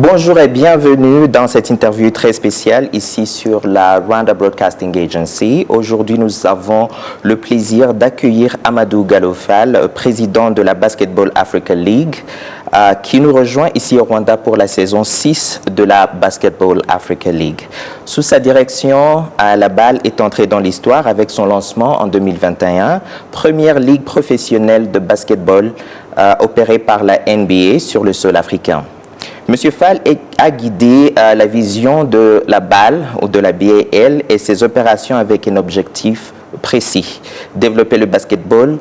Bonjour et bienvenue dans cette interview très spéciale ici sur la Rwanda Broadcasting Agency. Aujourd'hui, nous avons le plaisir d'accueillir Amadou Gallo Fall, président de la Basketball Africa League, qui nous rejoint ici au Rwanda pour la saison 6 de la Basketball Africa League. Sous sa direction, la balle est entrée dans l'histoire avec son lancement en 2021, première ligue professionnelle de basketball opérée par la NBA sur le sol africain. Monsieur Fall a guidé la vision de la BAL ou de la BAL et ses opérations avec un objectif précis, développer le basketball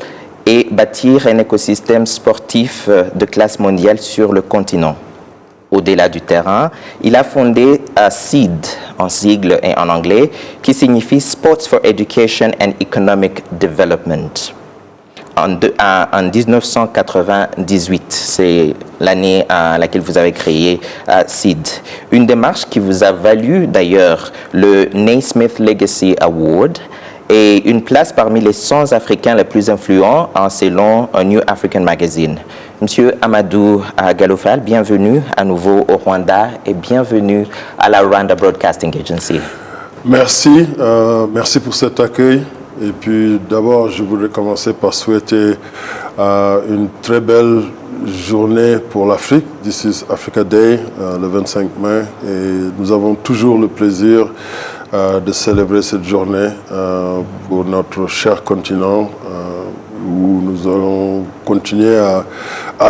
et bâtir un écosystème sportif de classe mondiale sur le continent. Au-delà du terrain, il a fondé SEED, en sigle et en anglais, qui signifie Sports for Education and Economic Development. En 1998, c'est l'année à laquelle vous avez créé SEED. Une démarche qui vous a valu d'ailleurs le Naismith Legacy Award et une place parmi les 100 Africains les plus influents selon un New African Magazine. Monsieur Amadou Gallo Fall, bienvenue à nouveau au Rwanda et bienvenue à la Rwanda Broadcasting Agency. Merci, merci pour cet accueil. Et puis d'abord, je voudrais commencer par souhaiter une très belle journée pour l'Afrique. This is Africa Day, le 25 mai. Et nous avons toujours le plaisir de célébrer cette journée pour notre cher continent, où nous allons continuer à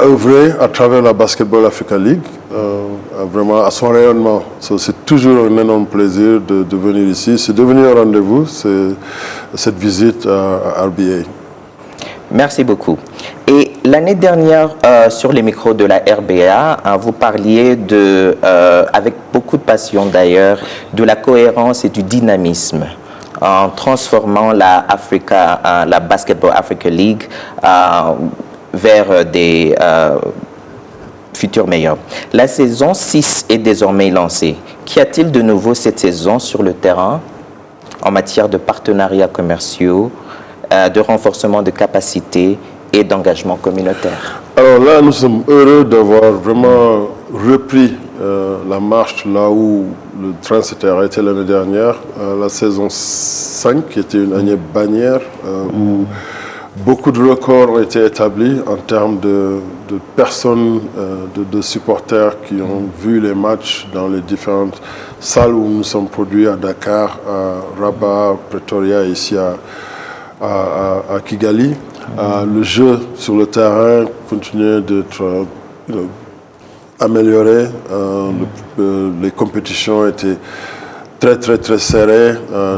œuvrer à travers la Basketball Africa League, vraiment à son rayonnement. C'est toujours un énorme plaisir de venir ici. C'est devenu un rendez-vous, cette visite à RBA. Merci beaucoup. Et l'année dernière, sur les micros de la RBA, vous parliez avec beaucoup de passion d'ailleurs, de la cohérence et du dynamisme en transformant la Basketball Africa League vers des futurs meilleurs. La saison 6 est désormais lancée. Qu'y a-t-il de nouveau cette saison sur le terrain en matière de partenariats commerciaux, de renforcement de capacités et d'engagement communautaire? Alors là, nous sommes heureux d'avoir vraiment repris la marche là où le train s'était arrêté l'année dernière. La saison 5, qui était une année bannière, où beaucoup de records ont été établis en termes de personnes, de supporters qui ont vu les matchs dans les différentes salles où nous sommes produits à Dakar, à Rabat, Pretoria, ici à Kigali. Le jeu sur le terrain continue d'être amélioré. Les compétitions étaient très serrées,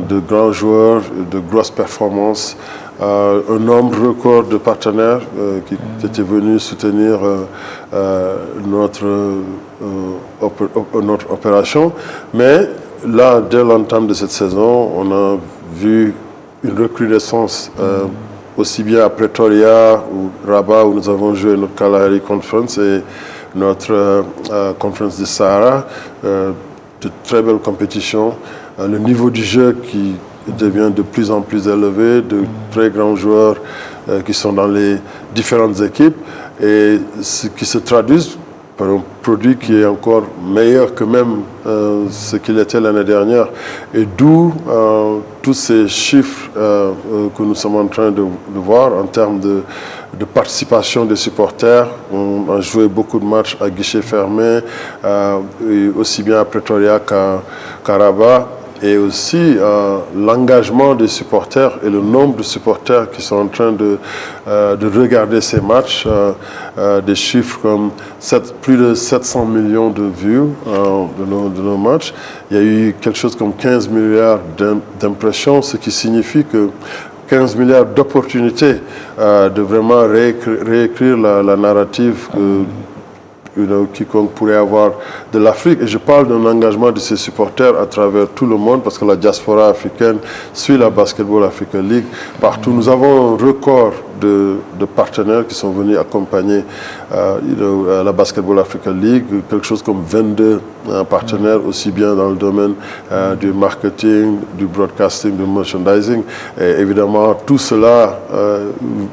de grands joueurs, de grosses performances. Un nombre record de partenaires qui étaient venus soutenir notre opération. Mais là, dès l'entame de cette saison, on a vu une recrudescence aussi bien à Pretoria ou Rabat, où nous avons joué notre Kalahari Conference et notre Conference du Sahara, de très belles compétitions. Le niveau du jeu qui devient de plus en plus élevé, de très grands joueurs qui sont dans les différentes équipes et ce qui se traduit par un produit qui est encore meilleur que même ce qu'il était l'année dernière. Et d'où tous ces chiffres que nous sommes en train de voir en termes de participation des supporters. On a joué beaucoup de matchs à guichet fermé, aussi bien à Pretoria qu'à Rabat. Et aussi l'engagement des supporters et le nombre de supporters qui sont en train de regarder ces matchs, des chiffres comme plus de 700 millions de vues de nos matchs. Il y a eu quelque chose comme 15 milliards d'impressions, ce qui signifie que 15 milliards d'opportunités de vraiment réécrire la narrative quiconque pourrait avoir de l'Afrique. Et je parle d'un engagement de ces supporters à travers tout le monde, parce que la diaspora africaine suit la Basketball Africa League partout. Nous avons un record de partenaires qui sont venus accompagner la Basketball Africa League, quelque chose comme 22 partenaires, aussi bien dans le domaine du marketing, du broadcasting, du merchandising. Et évidemment, tout cela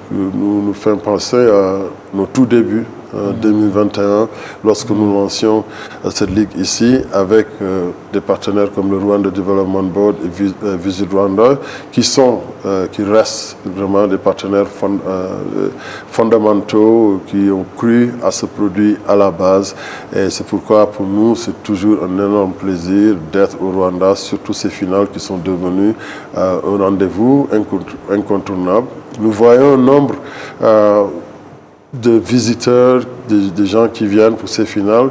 nous fait penser à nos tout débuts 2021, lorsque nous lancions cette ligue ici, avec des partenaires comme le Rwanda Development Board et Visit Rwanda, qui restent vraiment des partenaires fondamentaux, qui ont cru à ce produit à la base. Et c'est pourquoi, pour nous, c'est toujours un énorme plaisir d'être au Rwanda, surtout ces finales qui sont devenues un rendez-vous incontournable. Nous voyons un nombre de visiteurs, des gens qui viennent pour ces finales,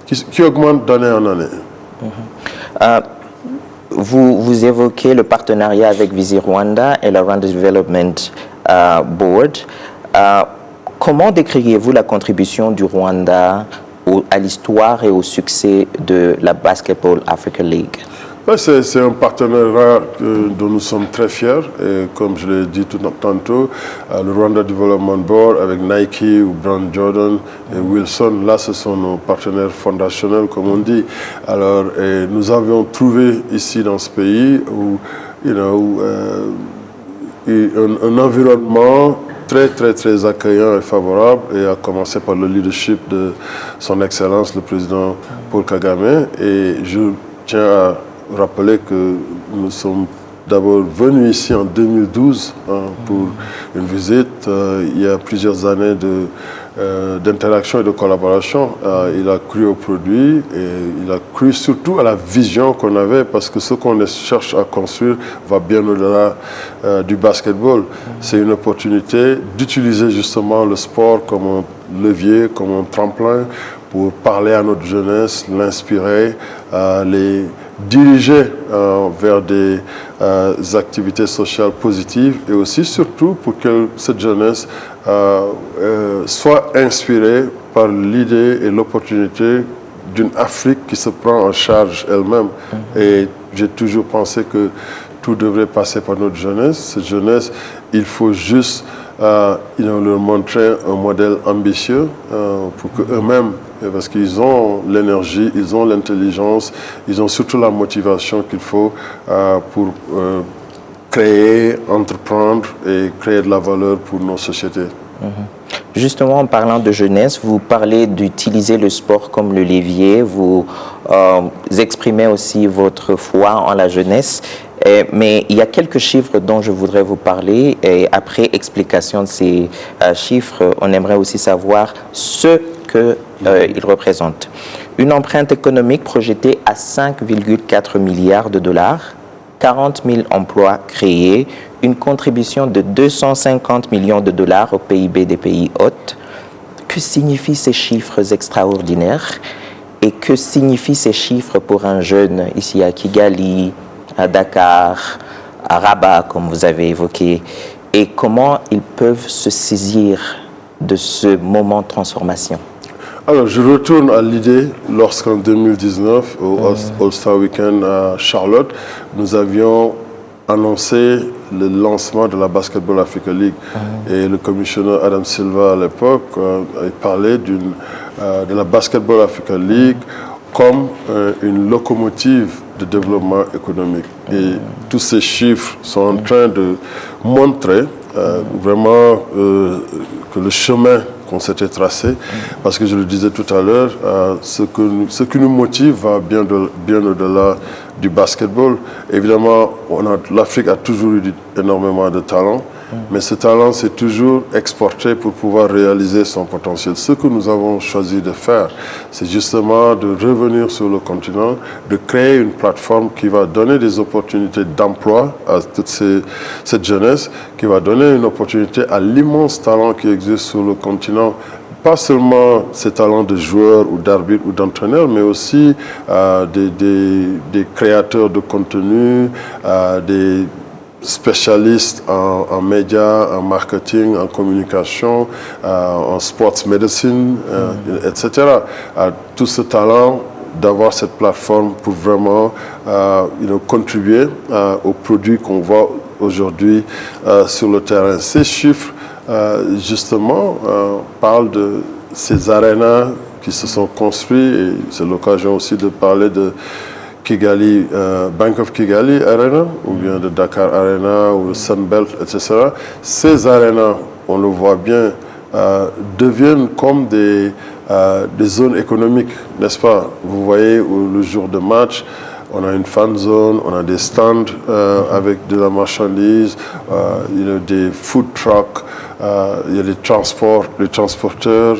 qui augmente d'année en année. Vous évoquez le partenariat avec Visit Rwanda et la Rwanda Development Board. Comment décririez-vous la contribution du Rwanda à l'histoire et au succès de la Basketball Africa League? C'est un partenariat dont nous sommes très fiers. Et comme je l'ai dit tantôt, le Rwanda Development Board avec Nike ou Brand Jordan et Wilson, là, ce sont nos partenaires fondationnels, comme on dit. Alors, nous avions trouvé ici dans ce pays un environnement très accueillant et favorable, et à commencer par le leadership de son Excellence, le président Paul Kagame. Et je tiens à rappeler que nous sommes d'abord venus ici en 2012 pour une visite. Il y a plusieurs années d'interaction et de collaboration. Il a cru au produit et il a cru surtout à la vision qu'on avait, parce que ce qu'on cherche à construire va bien au-delà du basketball. C'est une opportunité d'utiliser justement le sport comme un levier, comme un tremplin pour parler à notre jeunesse, l'inspirer, les diriger vers des activités sociales positives, et aussi surtout pour que cette jeunesse soit inspirée par l'idée et l'opportunité d'une Afrique qui se prend en charge elle-même. Et j'ai toujours pensé que tout devrait passer par notre jeunesse. Cette jeunesse, il faut juste leur montrer un modèle ambitieux pour qu'eux-mêmes, parce qu'ils ont l'énergie, ils ont l'intelligence, ils ont surtout la motivation qu'il faut pour créer, entreprendre et créer de la valeur pour nos sociétés. Justement, en parlant de jeunesse, vous parlez d'utiliser le sport comme le levier, vous exprimez aussi votre foi en la jeunesse. Mais il y a quelques chiffres dont je voudrais vous parler, et après explication de ces chiffres, on aimerait aussi savoir ce qu'ils représentent. Une empreinte économique projetée à 5,4 milliards de dollars, 40 000 emplois créés, une contribution de 250 millions de dollars au PIB des pays hôtes. Que signifient ces chiffres extraordinaires et que signifient ces chiffres pour un jeune ici à Kigali, à Dakar, à Rabat, comme vous avez évoqué, et comment ils peuvent se saisir de ce moment de transformation? Alors, je retourne à l'idée lorsqu'en 2019, au All-Star Weekend à Charlotte, nous avions annoncé le lancement de la Basketball Africa League. Et le commissionnaire Adam Silva, à l'époque, a parlé de la Basketball Africa League comme une locomotive de développement économique. Et tous ces chiffres sont en train de montrer vraiment que le chemin qu'on s'était tracé, parce que je le disais tout à l'heure, ce qui nous motive va bien au-delà du basketball. Évidemment, l'Afrique a toujours eu énormément de talent, mais ce talent s'est toujours exporté pour pouvoir réaliser son potentiel. Ce que nous avons choisi de faire, c'est justement de revenir sur le continent, de créer une plateforme qui va donner des opportunités d'emploi à toute cette jeunesse, qui va donner une opportunité à l'immense talent qui existe sur le continent. Pas seulement ces talents de joueurs ou d'arbitres ou d'entraîneurs, mais aussi des créateurs de contenu, des spécialistes en médias, en marketing, en communication, en sports medicine, etc. Tout ce talent, d'avoir cette plateforme pour vraiment contribuer aux produits qu'on voit aujourd'hui sur le terrain. Ces chiffres, justement, parlent de ces arénas qui se sont construits, et c'est l'occasion aussi de parler de Kigali, Bank of Kigali Arena, ou bien de Dakar Arena, ou le Sunbelt, etc. Ces arénas, on le voit bien, deviennent comme des zones économiques, n'est-ce pas? Vous voyez, le jour de match, on a une fan zone, on a des stands avec de la marchandise, des food trucks, il y a les transporteurs,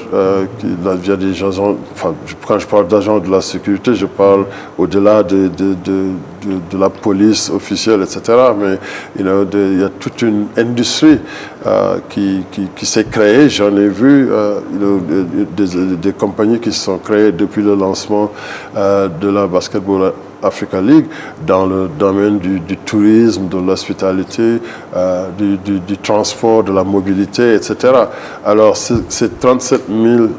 il y a des agents, enfin, quand je parle d'agents de la sécurité, je parle au-delà de la police officielle, etc. Mais il y a toute une industrie qui s'est créée. J'en ai vu des compagnies qui se sont créées depuis le lancement de la Basketball Africa League dans le domaine du tourisme, de l'hospitalité, du transport, de la mobilité, etc. Alors, ces 37 000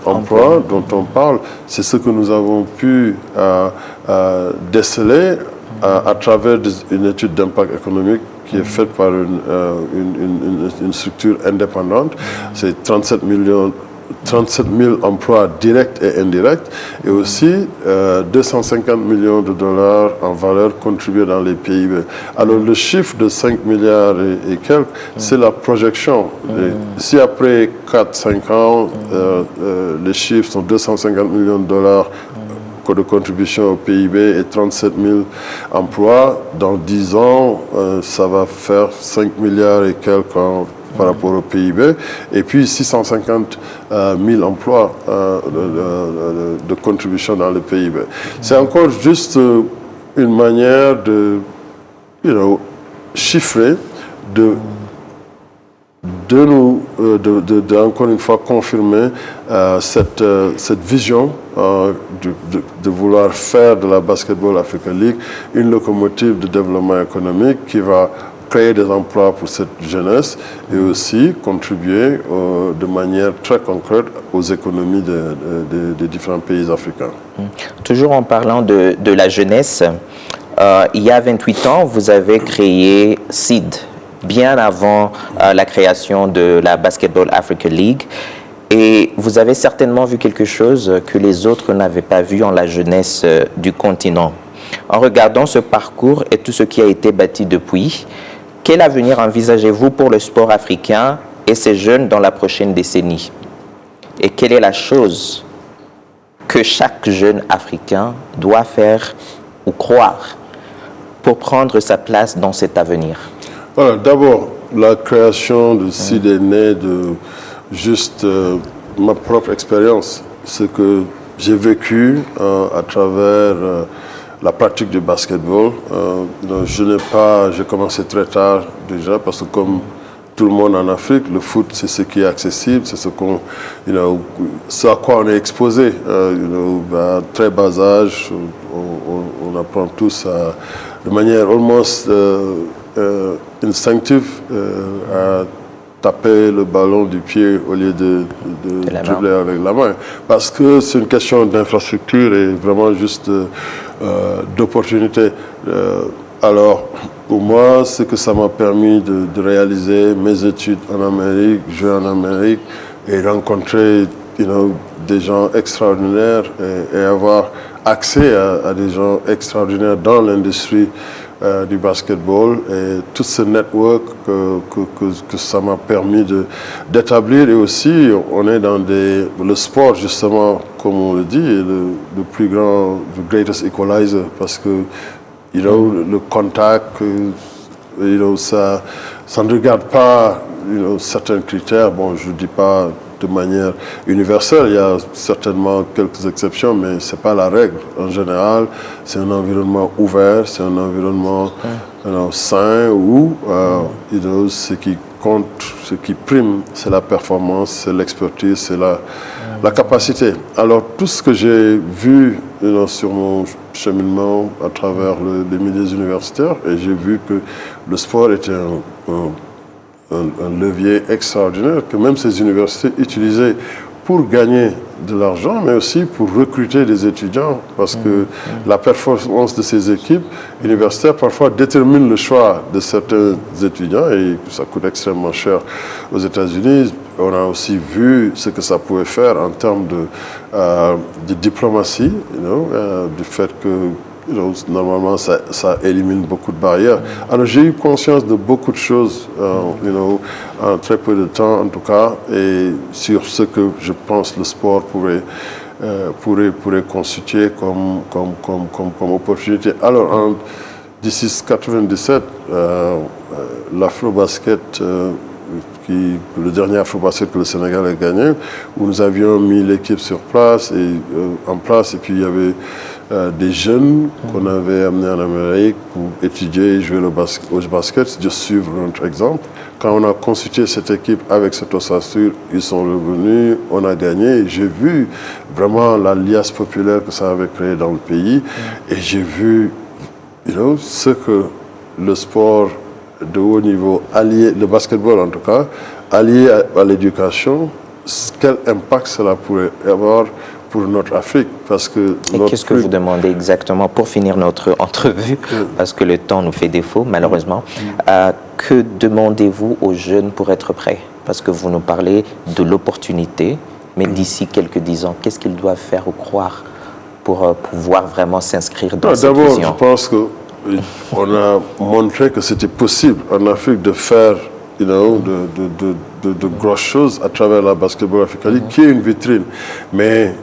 emplois dont on parle, c'est ce que nous avons pu déceler à travers une étude d'impact économique qui est faite par une structure indépendante. C'est 37 000 emplois directs et indirects et aussi 250 millions de dollars en valeur contribuée dans les PIB. Alors le chiffre de 5 milliards et quelques, c'est la projection. Si après 4-5 ans, les chiffres sont 250 millions de dollars de contribution au PIB et 37 000 emplois, dans 10 ans, ça va faire 5 milliards et quelques par rapport au PIB, et puis 650 000 emplois de contribution dans le PIB. C'est encore juste une manière de chiffrer, encore une fois confirmer cette vision de vouloir faire de la Basketball Africa League une locomotive de développement économique qui va créer des emplois pour cette jeunesse et aussi contribuer de manière très concrète aux économies des différents pays africains. Toujours en parlant de la jeunesse, il y a 28 ans, vous avez créé SEED, bien avant la création de la Basketball Africa League. Et vous avez certainement vu quelque chose que les autres n'avaient pas vu en la jeunesse du continent. En regardant ce parcours et tout ce qui a été bâti depuis, quel avenir envisagez-vous pour le sport africain et ses jeunes dans la prochaine décennie? Et quelle est la chose que chaque jeune africain doit faire ou croire pour prendre sa place dans cet avenir? Voilà, d'abord, la création de SEED est née de juste ma propre expérience, ce que j'ai vécu à travers la pratique du basketball. J'ai commencé très tard déjà parce que comme tout le monde en Afrique, le foot c'est ce qui est accessible, c'est ce à quoi on est exposé. À très bas âge, on apprend tous de manière almost instinctive à taper le ballon du pied au lieu de dribbler avec la main. Parce que c'est une question d'infrastructure et vraiment juste d'opportunité. Alors, pour moi, c'est que ça m'a permis de réaliser mes études en Amérique, jouer en Amérique et rencontrer des gens extraordinaires et avoir accès à des gens extraordinaires dans l'industrie du basketball et tout ce network que ça m'a permis d'établir. Et aussi, on est dans le sport, justement, comme on le dit, est le plus grand, le greatest equalizer, parce que le contact, ça ne regarde pas certains critères. Bon, je ne dis pas de manière universelle, il y a certainement quelques exceptions, mais ce n'est pas la règle. En général, c'est un environnement ouvert, c'est un environnement sain où ce qui compte, ce qui prime, c'est la performance, c'est l'expertise, c'est la capacité. Alors, tout ce que j'ai vu sur mon cheminement à travers les milieux universitaires, et j'ai vu que le sport était un levier extraordinaire que même ces universités utilisaient pour gagner de l'argent, mais aussi pour recruter des étudiants, parce que la performance de ces équipes universitaires parfois détermine le choix de certains étudiants et ça coûte extrêmement cher aux États-Unis. On a aussi vu ce que ça pouvait faire en termes de diplomatie, du fait que normalement, ça élimine beaucoup de barrières. Alors, j'ai eu conscience de beaucoup de choses, en très peu de temps, en tout cas, et sur ce que je pense le sport pourrait constituer comme opportunité. Alors, d'ici 1997, l'Afrobasket, le dernier Afrobasket que le Sénégal a gagné, où nous avions mis l'équipe en place, et puis il y avait des jeunes qu'on avait amenés en Amérique pour étudier et jouer au basket, de suivre notre exemple. Quand on a constitué cette équipe avec cette ossature, ils sont revenus, on a gagné, et j'ai vu vraiment la liasse populaire que ça avait créé dans le pays, et j'ai vu ce que le sport de haut niveau, le basketball en tout cas, allié à l'éducation, quel impact cela pourrait avoir pour notre Afrique. Parce que et qu'est-ce que vous demandez exactement pour finir notre entrevue, parce que le temps nous fait défaut malheureusement, que demandez-vous aux jeunes pour être prêts? Parce que vous nous parlez de l'opportunité, mais d'ici quelques 10 ans, qu'est-ce qu'ils doivent faire ou croire pour pouvoir vraiment s'inscrire dans cette vision? D'abord, je pense qu'on a montré que c'était possible en Afrique de faire de grosses choses à travers la Basketball Africa League, qui est une vitrine. Mais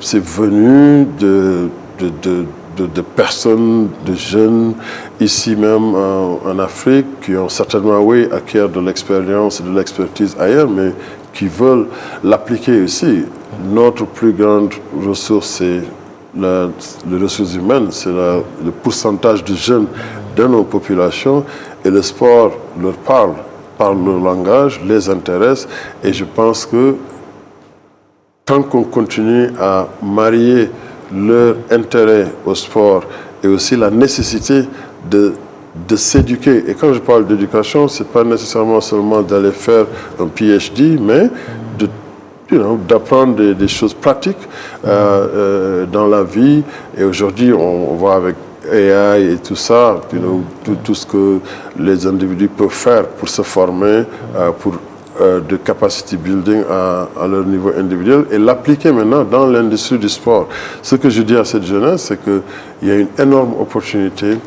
c'est venu de personnes, de jeunes, ici même en Afrique, qui ont certainement, acquis de l'expérience et de l'expertise ailleurs, mais qui veulent l'appliquer ici. Notre plus grande ressource, c'est les ressources humaines, c'est le pourcentage de jeunes de nos populations, et le sport leur parle leur langage, les intéresse, et je pense que tant qu'on continue à marier leur intérêt au sport et aussi la nécessité de s'éduquer, et quand je parle d'éducation, ce n'est pas nécessairement seulement d'aller faire un PhD, mais d'apprendre des choses pratiques dans la vie. Et aujourd'hui, on voit avec AI et tout ça, tout ce que les individus peuvent faire pour se former, pour de capacity building à leur niveau individuel, et l'appliquer maintenant dans l'industrie du sport. Ce que je dis à cette jeunesse, c'est qu'il y a une énorme opportunité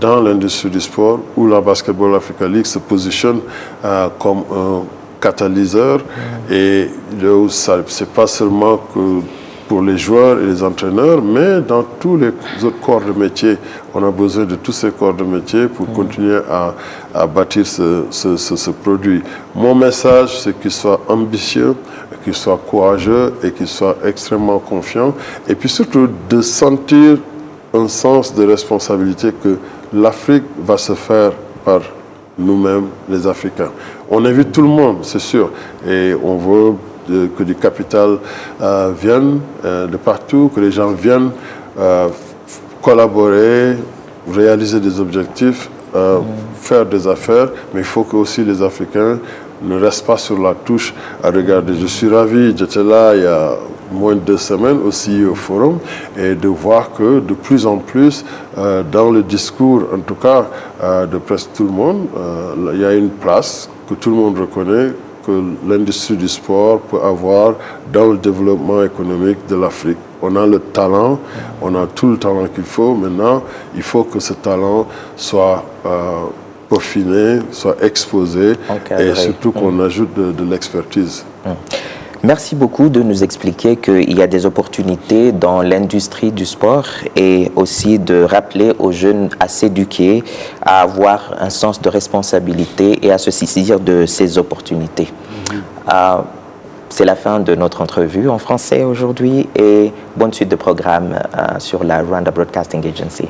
dans l'industrie du sport, où la Basketball Africa League se positionne comme un catalyseur, et ce n'est pas seulement que pour les joueurs et les entraîneurs, mais dans tous les autres corps de métier. On a besoin de tous ces corps de métier pour continuer à bâtir ce produit. Mon message, c'est qu'il soit ambitieux, qu'il soit courageux et qu'il soit extrêmement confiant, et puis surtout de sentir un sens de responsabilité que l'Afrique va se faire par nous-mêmes, les Africains. On invite tout le monde, c'est sûr, et on veut que du capital vienne de partout, que les gens viennent collaborer, réaliser des objectifs, faire des affaires, mais il faut que aussi les Africains ne restent pas sur la touche à regarder. Je suis ravi, j'étais là il y a moins de 2 semaines aussi au forum, et de voir que de plus en plus dans le discours, en tout cas de presque tout le monde, il y a une place que tout le monde reconnaît, que l'industrie du sport peut avoir dans le développement économique de l'Afrique. On a le talent, on a tout le talent qu'il faut. Maintenant, il faut que ce talent soit peaufiné, soit exposé, encadré, et surtout qu'on ajoute de l'expertise. Merci beaucoup de nous expliquer qu'il y a des opportunités dans l'industrie du sport, et aussi de rappeler aux jeunes à s'éduquer, à avoir un sens de responsabilité et à se saisir de ces opportunités. C'est la fin de notre entrevue en français aujourd'hui, et bonne suite de programme sur la Rwanda Broadcasting Agency.